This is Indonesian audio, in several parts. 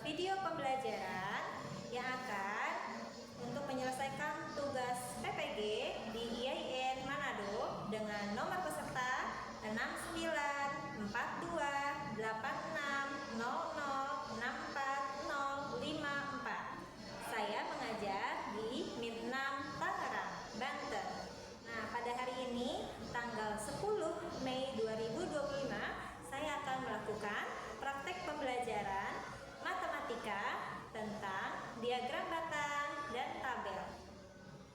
video pembelajaran yang akan untuk menyelesaikan tugas PPG di IAIN Manado dengan nomor peserta 69860064054. Saya mengajar di MIN 6 Tangerang, Banten. Nah, pada hari ini tanggal 10 Mei 2025 saya akan melakukan praktek pembelajaran matematika tentang diagram batang dan tabel.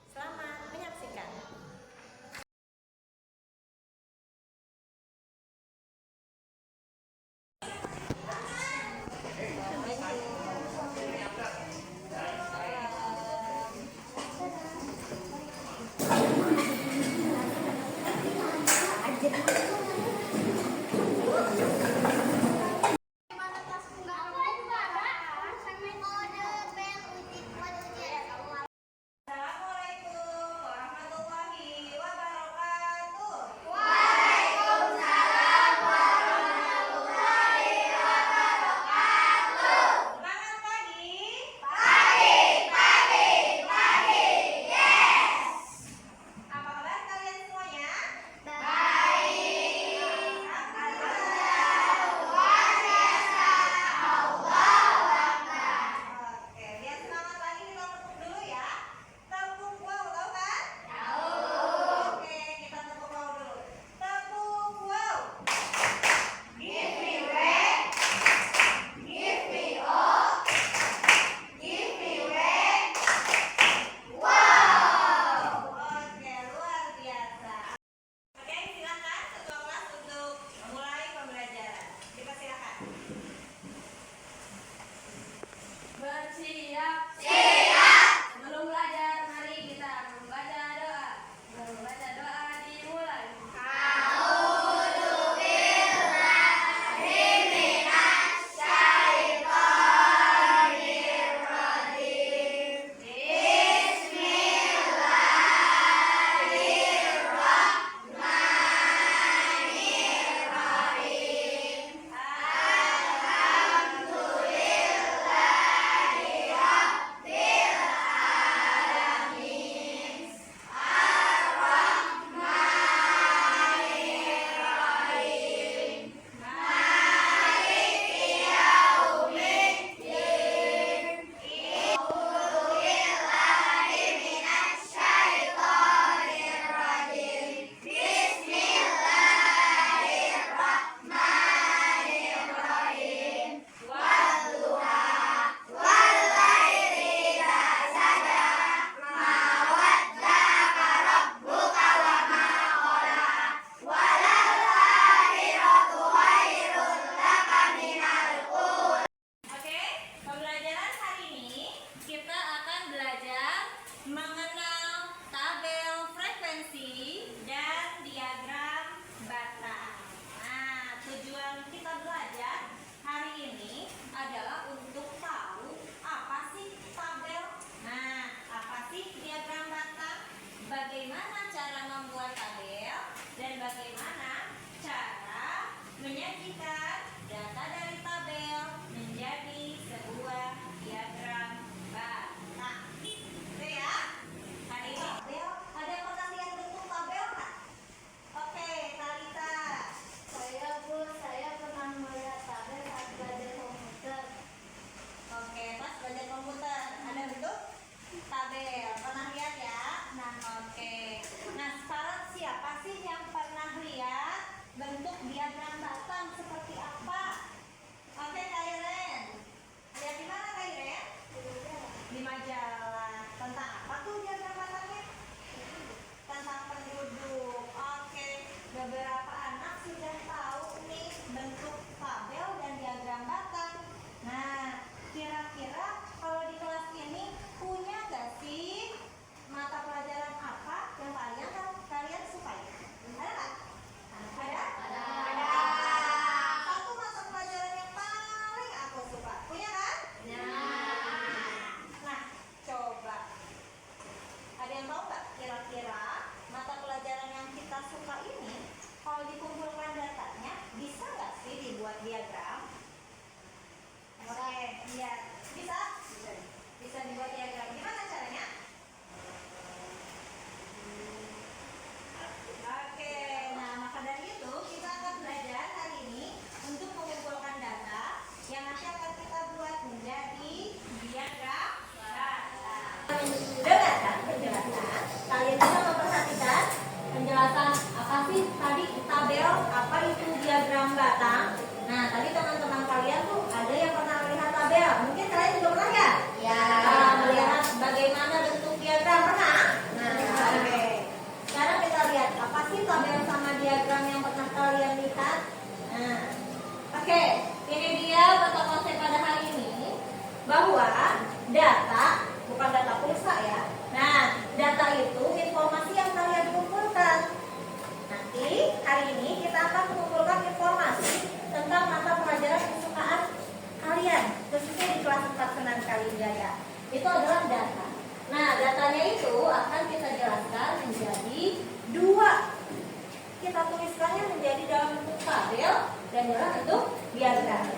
Selamat menyaksikan. tempat Sunan Kalijaga. Itu adalah data. Nah, datanya itu akan kita jelaskan menjadi dua. Kita tuliskannya menjadi dalam bentuk tabel dan dalam bentuk diagram.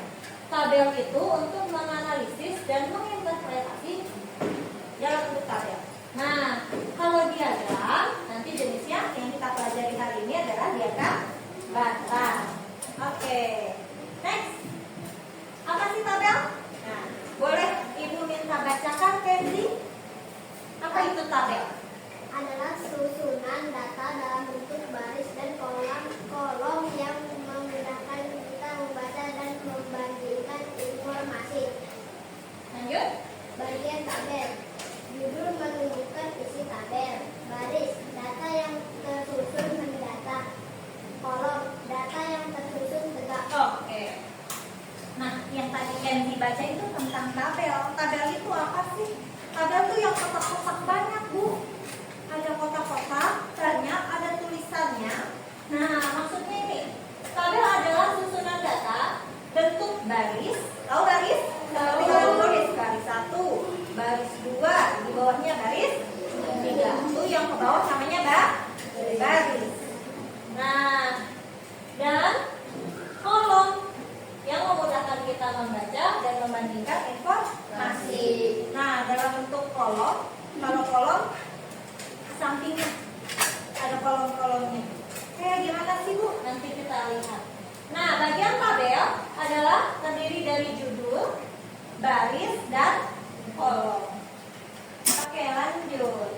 Tabel itu untuk menganalisis dan menginterpretasi dalam bentuk tabel. Nah, kalau diagram, nanti jenisnya yang kita pelajari hari ini adalah diagram bata. Oke, next. Apa sih tabel? Nah, boleh Ibu minta bacakan, Kenzi? Apa itu tabel? Adalah susunan data dalam bentuk baris dan kolom yang memudahkan kita membaca dan membandingkan informasi. Lanjut. Bagian tabel. Judul menunjukkan isi tabel. Baris, data yang tersusun mendata. Kolom, data yang tersusun tegak. Oke. Nah, yang tadi Kenzi baca itu tentang tabel. Tabel itu apa sih? Tabel itu yang kotak-kotak banyak, Bu. Ada kotak-kotak, banyak, ada tulisannya. Nah, maksudnya ini, tabel adalah susunan data bentuk baris. Tahu baris? Tahu. Baris 1, baris 2, di bawahnya baris 3. Itu yang ke bawah namanya baris. Nah, dan kolom yang memudahkan kita membaca dan membandingkan informasi. Nah, dalam bentuk kolom, kalau kolom sampingnya ada kolom-kolomnya. Kayak gimana sih, Bu? Nanti kita lihat. Nah, bagian tabel adalah terdiri dari judul, baris, dan kolom. Oke, lanjut.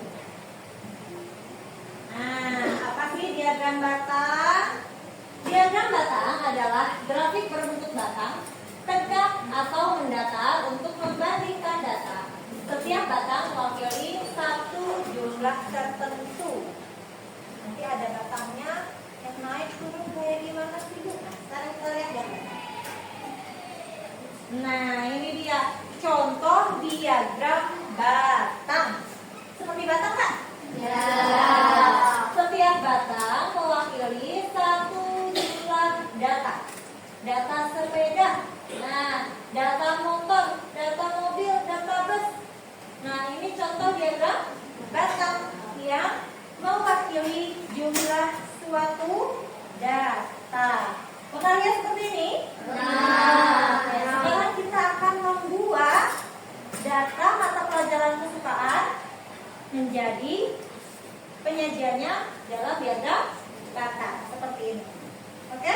Nah, apa sih diagram batang? Diagram batang adalah grafik berbentuk batang, tegak atau mendatar untuk membandingkan data. Setiap batang mewakili satu jumlah tertentu. Nanti ada batangnya yang naik turun kayak gimana sih, Bu? Nah, sekarang kita lihat gambarnya. Nah, ini dia contoh diagram batang. Seperti batang kan? Ya. Setiap batang mewakili satu jumlah data. Data sepeda, nah, data motor, data mobil, data bus. Nah, ini contoh diagram batang yang mewakili jumlah suatu data. Pernah lihat seperti ini? Nah, sekarang kita akan membuat data mata pelajaran kesukaan menjadi penyajiannya dalam diagram batang seperti ini. Oke?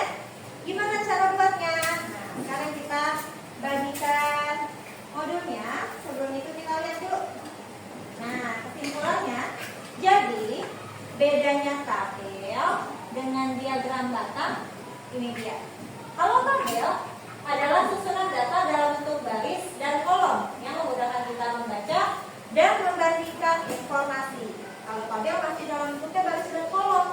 Gimana cara buatnya? Nah, sekarang kita bagikan modulnya. Sebelum itu kita lihat dulu. Nah, kesimpulannya, jadi bedanya tabel dengan diagram batang ini dia. Kalau tabel adalah susunan data dalam bentuk baris dan kolom yang memudahkan kita membaca dan membandingkan informasi. Kalau tabel masih dalam bentuknya baris dan kolom.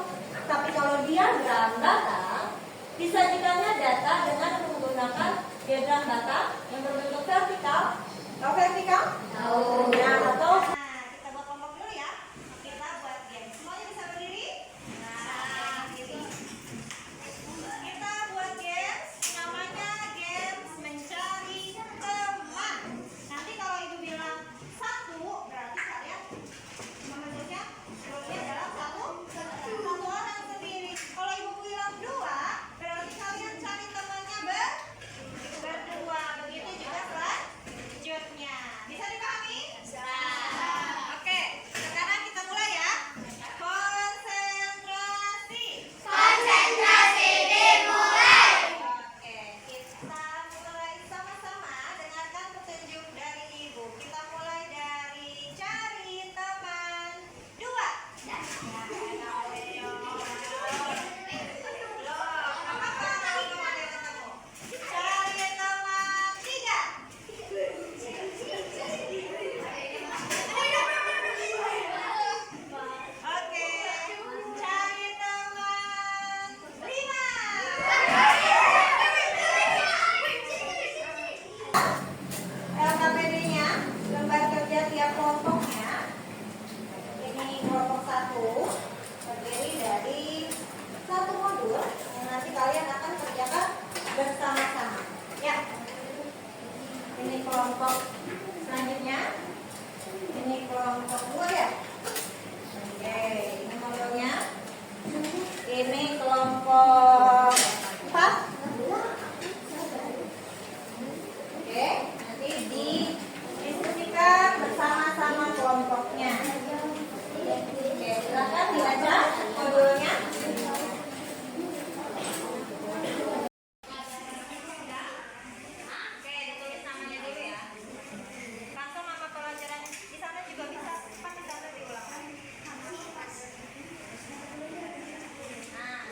Tapi kalau diagram batang, disajikannya data dengan menggunakan diagram batang yang berbentuk vertikal. Tahu vertikal? Tahu. Nah, atau kita buat kelompok dulu ya. Kita buat game. Semuanya bisa berdiri? Nah, berdiri. Kita buat games, namanya games mencari teman. Nanti kalau Ibu bilang 1, berarti kalian menulisnya dalam satu orang sendiri. Kalau Ibu bilang 2, berarti kalian cari temannya berdua. Begitu juga selanjutnya. Bisa dipahami? Nah, oke. Sekarang kita mulai ya. Konsentrasi. Konsentrasi dimulai. Oke, kita mulai sama-sama. Dengarkan petunjuk dari Ibu. Kita mulai dari cari teman 2. Cari teman 3. Oke, cari teman 5. LKPD-nya, lembar kerja tiap kelompoknya. Ini kelompok 1 terdiri dari 1 modul yang nanti kalian akan kerjakan bersama-sama. Ya. Ini kelompok selanjutnya. Ini kelompok 2 ya. Oke, ini modelnya. Ini kelompok 4. Oke, nanti didiskusikan bersama-sama kelompoknya. Oke, silakan dibaca modulnya. Oke, ditulis namanya dulu ya. Langsung nama pelajaran di sana juga bisa. Pas di sana diulang. Nah,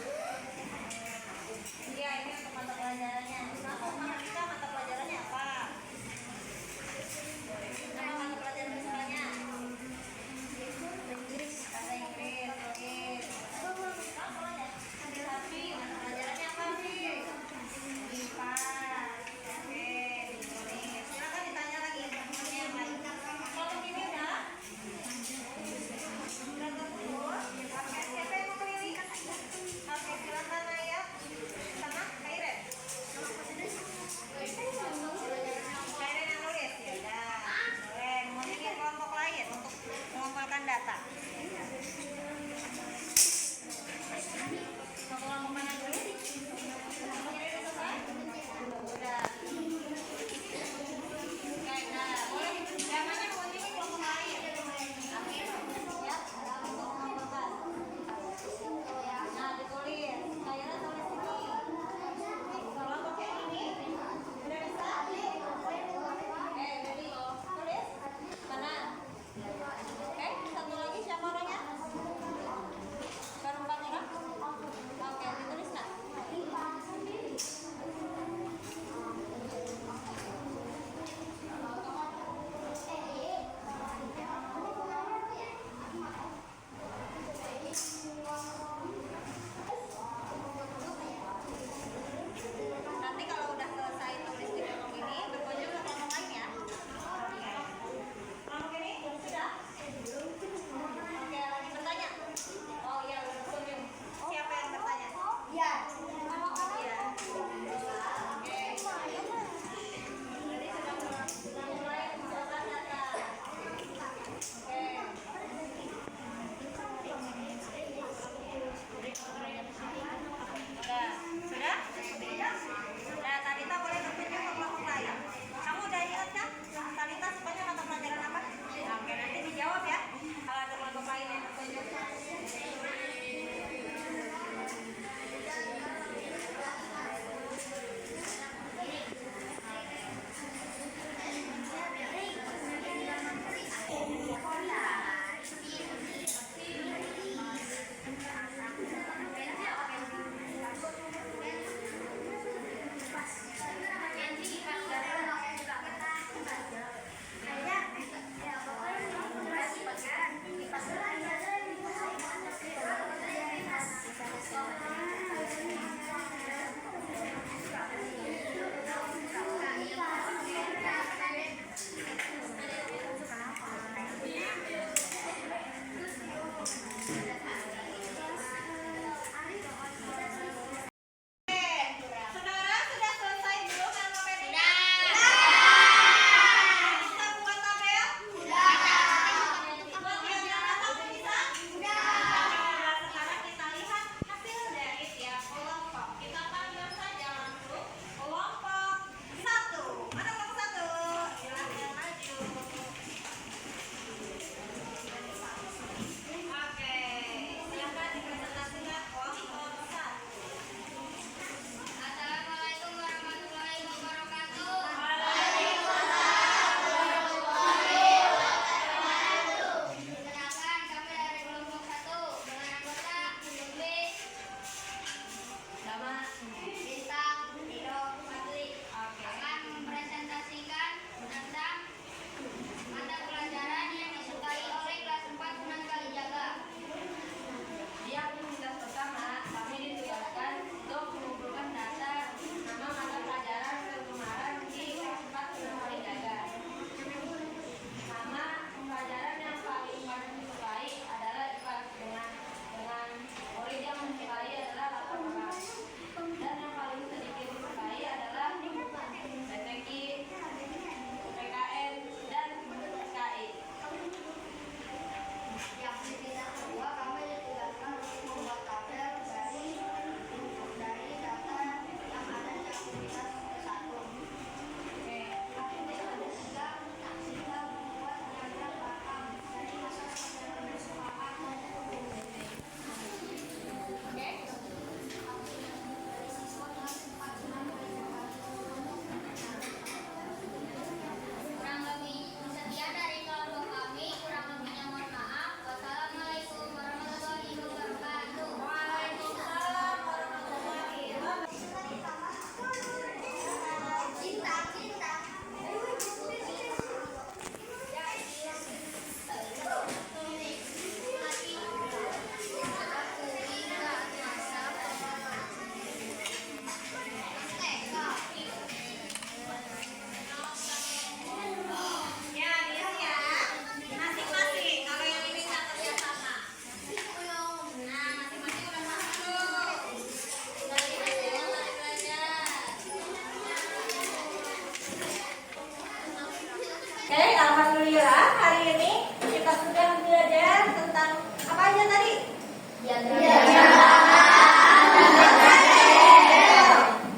Oke, alhamdulillah hari ini kita sudah belajar tentang apa aja tadi?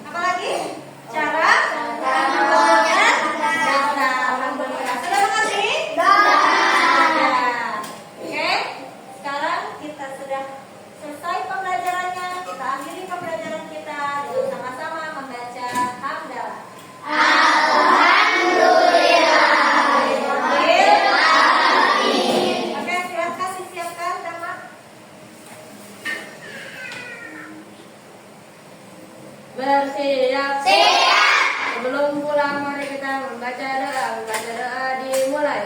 Apa lagi? Cara mengambilnya data. Alhamdulillah. Sudah mengerti? Oke, sekarang kita sudah selesai pembelajarannya. Kita akhiri pembelajaran kita dengan sama-sama membaca hamdalah. Oke, silakan siapkan drama. Bersiap. Sebelum pulang mari kita membaca doa. Membaca doa dimulai.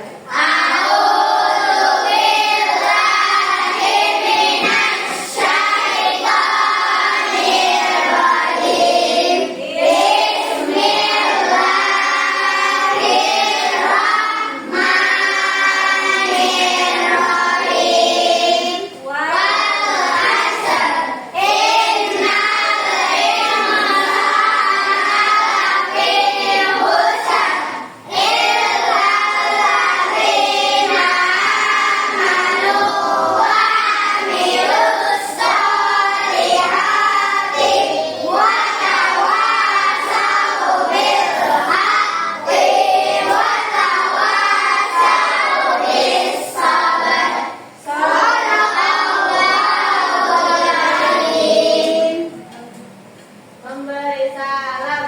Memberi salam